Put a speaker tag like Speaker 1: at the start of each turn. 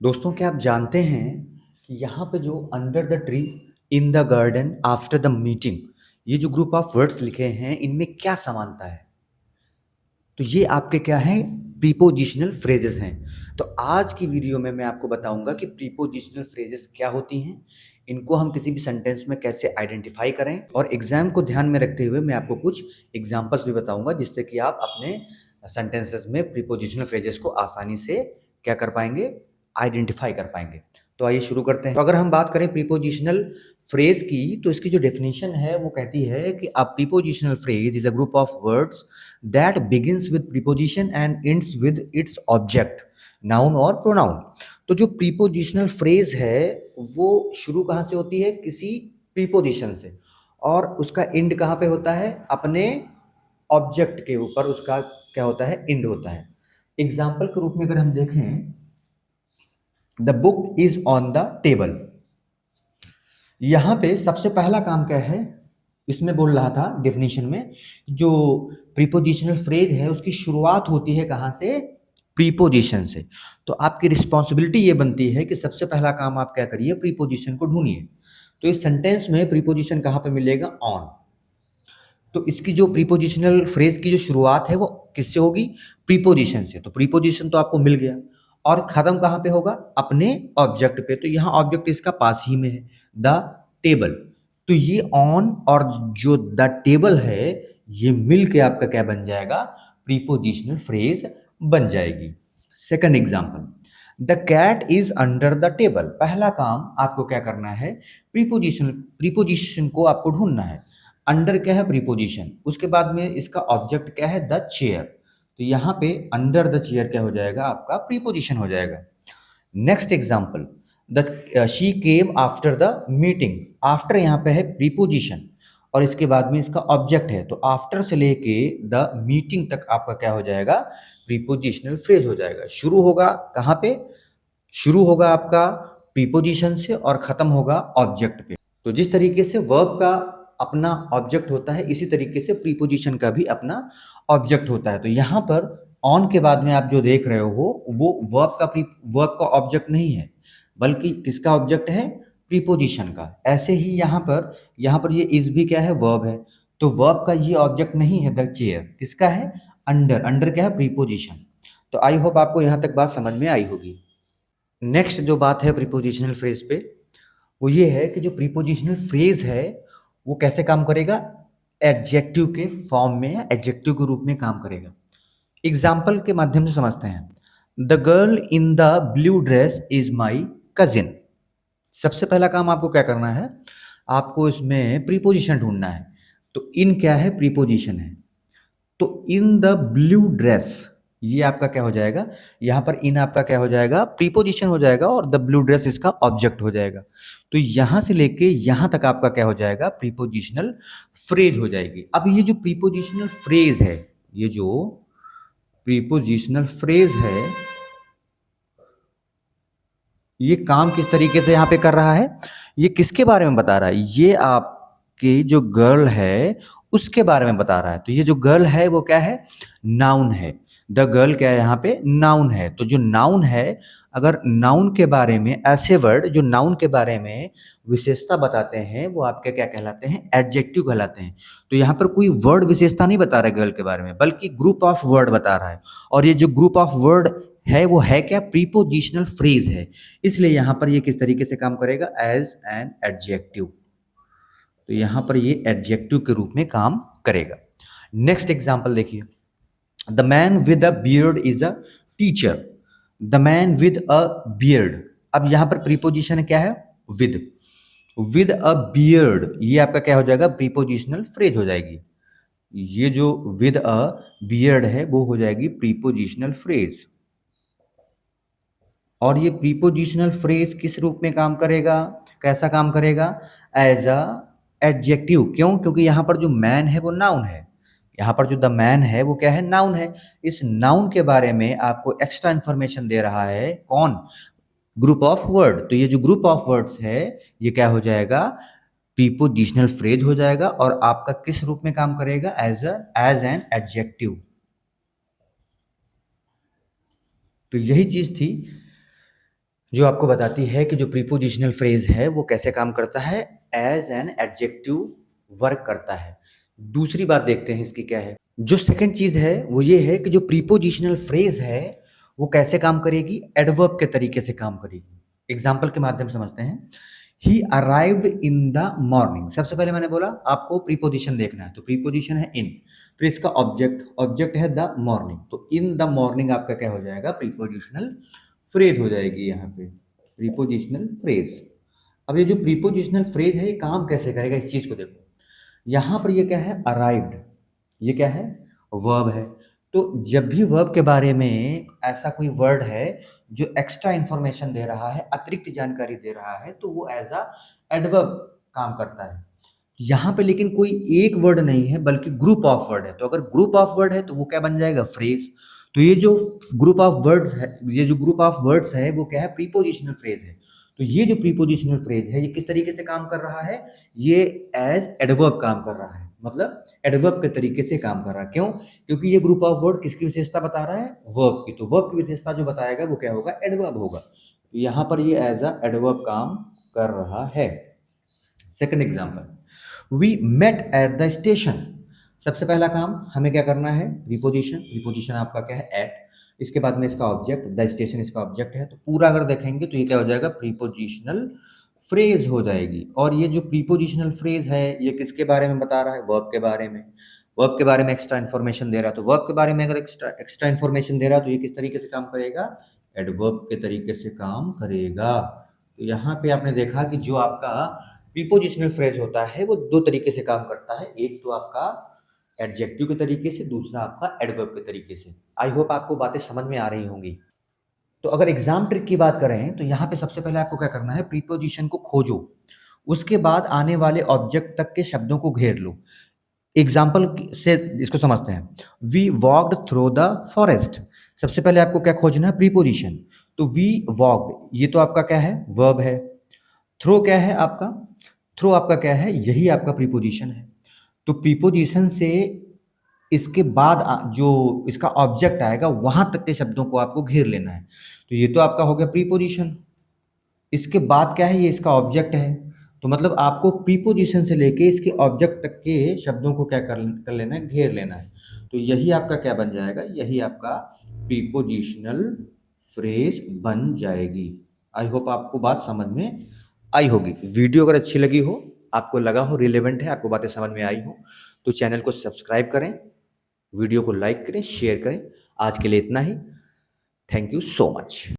Speaker 1: दोस्तों क्या आप जानते हैं कि यहाँ पे जो under the tree, in the garden, after the meeting, ये जो ग्रुप ऑफ वर्ड्स लिखे हैं इनमें क्या समानता है। तो ये आपके क्या है, प्रीपोजिशनल फ्रेजेस हैं। तो आज की वीडियो में मैं आपको बताऊंगा कि प्रीपोजिशनल फ्रेजेस क्या होती हैं, इनको हम किसी भी सेंटेंस में कैसे आइडेंटिफाई करें, और एग्जाम को ध्यान में रखते हुए मैं आपको कुछ एग्जांपल्स भी बताऊंगा जिससे कि आप अपने सेंटेंसेस में प्रीपोजिशनल फ्रेजेस को आसानी से क्या कर पाएंगे, आइडेंटिफाई कर पाएंगे। तो आइए शुरू करते हैं। तो अगर हम बात करें प्रीपोजिशनल फ्रेज की, तो इसकी जो डेफिनेशन है वो कहती है कि a prepositional phrase is a group of words that begins with preposition and ends with its object, noun और pronoun। तो जो प्रीपोजिशनल फ्रेज है वो शुरू कहाँ से होती है, किसी प्रीपोजिशन से, और उसका एंड कहाँ पे होता है, अपने ऑब्जेक्ट के ऊपर उसका क्या होता है, एंड होता है। एग्जाम्पल के रूप में अगर हम देखें, the book is on the table, यहाँ पे सबसे पहला काम क्या है, इसमें बोल रहा था डेफिनेशन में, जो प्रीपोजिशनल फ्रेज है उसकी शुरुआत होती है कहाँ से, प्रीपोजिशन से। तो आपकी रिस्पॉन्सिबिलिटी ये बनती है कि सबसे पहला काम आप क्या करिए, प्रीपोजिशन को ढूंढिए। तो इस सेंटेंस में प्रीपोजिशन कहाँ पे मिलेगा, ऑन। तो इसकी जो प्रीपोजिशनल फ्रेज की जो शुरुआत है वो किससे होगी, प्रीपोजिशन से। तो प्रीपोजिशन तो आपको मिल गया, और खत्म कहाँ पे होगा, अपने ऑब्जेक्ट पे। तो यहाँ ऑब्जेक्ट इसका पास ही में है, द टेबल। तो ये ऑन और जो द टेबल है ये मिल के आपका क्या बन जाएगा, प्रीपोजिशनल फ्रेज बन जाएगी। Second example, the cat is under the table. पहला काम आपको क्या करना है, प्रीपोजिशन को आपको ढूंढना है। अंडर क्या है, प्रीपोजिशन, उसके बाद में इसका ऑब्जेक्ट क्या है, द चेयर। तो यहाँ पे अंडर द चेयर क्या हो जाएगा, आपका प्रीपोजिशन हो जाएगा। Next example, the she came after the meeting. After यहाँ पे है प्रीपोजिशन, और इसके बाद में इसका ऑब्जेक्ट है। तो आफ्टर से लेके द मीटिंग तक आपका क्या हो जाएगा, प्रीपोजिशनल फ्रेज हो जाएगा। शुरू होगा कहाँ पे, शुरू होगा आपका प्रीपोजिशन से और खत्म होगा ऑब्जेक्ट पे। तो जिस तरीके से वर्ब का अपना ऑब्जेक्ट होता है, इसी तरीके से प्रीपोजिशन का भी अपना ऑब्जेक्ट होता है। तो यहाँ पर ऑन के बाद में आप जो देख रहे हो वो वर्ब का ऑब्जेक्ट नहीं है, बल्कि किसका ऑब्जेक्ट है, प्रीपोजिशन का। ऐसे ही यहाँ पर ये इज भी क्या है, वर्ब है। तो वर्ब का ये ऑब्जेक्ट नहीं है द चेयर, किसका है, अंडर। अंडर क्या है, प्रीपोजिशन। तो आई होप आपको यहाँ तक बात समझ में आई होगी। नेक्स्ट जो बात है प्रीपोजिशनल फ्रेज पे, वो ये है कि जो प्रीपोजिशनल फ्रेज है वो कैसे काम करेगा, एडजेक्टिव के फॉर्म में या एडजेक्टिव के रूप में काम करेगा। एग्जाम्पल के माध्यम से समझते हैं। The girl in the blue dress is my cousin. सबसे पहला काम आपको क्या करना है, आपको इसमें प्रीपोजिशन ढूंढना है। तो इन क्या है, प्रीपोजिशन है। तो इन द ब्लू ड्रेस, ये आपका क्या हो जाएगा, यहाँ पर इन आपका क्या हो जाएगा, प्रीपोजिशन हो जाएगा, और द ब्लू ड्रेस इसका ऑब्जेक्ट हो जाएगा। तो यहां से लेके यहां तक आपका क्या हो जाएगा, प्रीपोजिशनल फ्रेज हो जाएगी। अब ये जो प्रीपोजिशनल फ्रेज है, ये जो प्रीपोजिशनल फ्रेज है, ये काम किस तरीके से यहाँ पे कर रहा है, ये किसके बारे में बता रहा है, ये आपकी जो गर्ल है उसके बारे में बता रहा है। तो ये जो गर्ल है वो क्या है, नाउन है। द गर्ल क्या है, यहाँ पे नाउन है। तो जो नाउन है, अगर नाउन के बारे में, ऐसे वर्ड जो नाउन के बारे में विशेषता बताते हैं वो आपके क्या कहलाते हैं, एडजेक्टिव कहलाते हैं। तो यहाँ पर कोई वर्ड विशेषता नहीं बता रहा है गर्ल के बारे में, बल्कि ग्रुप ऑफ वर्ड बता रहा है। और ये जो ग्रुप ऑफ वर्ड है वो है क्या, प्रीपोजिशनल फ्रेज है। इसलिए यहां पर ये किस तरीके से काम करेगा, एज एन एडजेक्टिव। तो यहां पर ये एडजेक्टिव के रूप में काम करेगा। नेक्स्ट एग्जांपल देखिए, the man with a beard is a teacher. The man with a beard, अब यहां पर प्रीपोजिशन क्या है, विद अ बियर्ड, ये आपका क्या हो जाएगा, प्रीपोजिशनल फ्रेज हो जाएगी। ये जो विद अ बियर्ड है वो हो जाएगी प्रीपोजिशनल फ्रेज। और ये प्रीपोजिशनल फ्रेज किस रूप में काम करेगा, कैसा काम करेगा, एज अ एडजेक्टिव। क्यों, क्योंकि यहाँ पर जो मैन है वो नाउन है। यहाँ पर जो द मैन है वो क्या है, नाउन है। इस नाउन के बारे में आपको एक्स्ट्रा इंफॉर्मेशन दे रहा है कौन, ग्रुप ऑफ वर्ड। तो ये जो ग्रुप ऑफ वर्ड्स है ये क्या हो जाएगा, प्रीपोजिशनल फ्रेज हो जाएगा, और आपका किस रूप में काम करेगा, एज एन एडजेक्टिव। तो यही चीज थी जो आपको बताती है कि जो प्रीपोजिशनल फ्रेज है वो कैसे काम करता है, एज एन एडजेक्टिव वर्क करता है। दूसरी बात देखते हैं इसकी क्या है। जो सेकंड चीज है वो ये है कि जो प्रीपोजिशनल फ्रेज है वो कैसे काम करेगी, एडवर्ब के तरीके से काम करेगी। एग्जाम्पल के माध्यम से समझते हैं। ही अराइव्ड इन द मॉर्निंग। सबसे पहले मैंने बोला आपको प्रीपोजिशन देखना है, तो प्रीपोजिशन है इन, फिर इसका ऑब्जेक्ट, ऑब्जेक्ट है द मॉर्निंग, तो इन द मॉर्निंग आपका क्या हो जाएगा, प्रीपोजिशनल फ्रेज हो जाएगी यहाँ पे, प्रीपोजिशनल फ्रेज। अब ये जो प्रीपोजिशनल फ्रेज है ये काम कैसे करेगा, इस चीज को देखो। यहाँ पर ये क्या है, अराइव्ड, ये क्या है, वर्ब है। तो जब भी वर्ब के बारे में ऐसा कोई वर्ड है जो एक्स्ट्रा इंफॉर्मेशन दे रहा है, अतिरिक्त जानकारी दे रहा है, तो वो एज अ एडवर्ब काम करता है। यहाँ पे लेकिन कोई एक वर्ड नहीं है बल्कि ग्रुप ऑफ वर्ड है, तो अगर ग्रुप ऑफ वर्ड है तो वो क्या बन जाएगा, फ्रेज। तो ये जो ग्रुप ऑफ वर्ड्स है, ये जो ग्रुप ऑफ वर्ड्स है वो क्या है, प्रीपोजिशनल फ्रेज है। तो ये जो प्रीपोजिशनल फ्रेज है ये किस तरीके से काम कर रहा है, ये एज एडवर्ब काम कर रहा है, मतलब एडवर्ब के तरीके से काम कर रहा है। क्यों, क्योंकि ये ग्रुप ऑफ वर्ड किसकी विशेषता बता रहा है, वर्ब की, तो वर्ब की विशेषता जो बताएगा वो क्या होगा, एडवर्ब होगा। तो यहाँ पर ये एज अ एडवर्ब काम कर रहा है। Second example, we met at the station. सबसे पहला काम हमें क्या करना है, प्रीपोजिशन, प्रीपोजिशन आपका क्या है, एट, इसके बाद में इसका ऑब्जेक्ट, द स्टेशन इसका ऑब्जेक्ट है, तो पूरा अगर देखेंगे तो ये क्या हो जाएगा, प्रीपोजिशनल फ्रेज हो जाएगी। और ये जो प्रीपोजिशनल फ्रेज है ये किसके बारे में बता रहा है, वर्ब के बारे में। वर्ब के बारे में एक्स्ट्रा इन्फॉर्मेशन दे रहा है, तो वर्ब के बारे में अगर एक्स्ट्रा इन्फॉर्मेशन दे रहा है तो ये किस तरीके से काम करेगा, एडवर्ब के तरीके से काम करेगा। तो यहाँ पे आपने देखा कि जो आपका प्रीपोजिशनल फ्रेज होता है वो दो तरीके से काम करता है, एक तो आपका एडजेक्टिव के तरीके से, दूसरा आपका एडवर्ब के तरीके से। आई होप आपको बातें समझ में आ रही होंगी। तो अगर एग्जाम ट्रिक की बात करें तो यहाँ पे सबसे पहले आपको क्या करना है, प्रीपोजिशन को खोजो, उसके बाद आने वाले ऑब्जेक्ट तक के शब्दों को घेर लो। एग्जाम्पल से इसको समझते हैं। We walked through the forest. सबसे पहले आपको क्या खोजना है, प्रीपोजिशन। तो वी वॉकड ये तो आपका क्या है, वर्ब है। थ्रो क्या है आपका, थ्रो आपका क्या है, यही आपका प्रीपोजिशन है। तो प्रीपोजिशन से इसके बाद जो इसका ऑब्जेक्ट आएगा वहां तक के शब्दों को आपको घेर लेना है। तो ये तो आपका हो गया प्रीपोजिशन। इसके बाद क्या है, ये इसका ऑब्जेक्ट है। तो मतलब आपको प्रीपोजिशन से लेके इसके ऑब्जेक्ट तक के शब्दों को क्या कर लेना है, घेर लेना है। तो यही आपका क्या बन जाएगा, यही आपका प्रीपोजिशनल फ्रेज बन जाएगी। आई होप आपको बात समझ में आई होगी। वीडियो अगर अच्छी लगी हो, आपको लगा हो रिलेवेंट है, आपको बातें समझ में आई हो, तो चैनल को सब्सक्राइब करें, वीडियो को लाइक करें, शेयर करें। आज के लिए इतना ही। Thank you so much.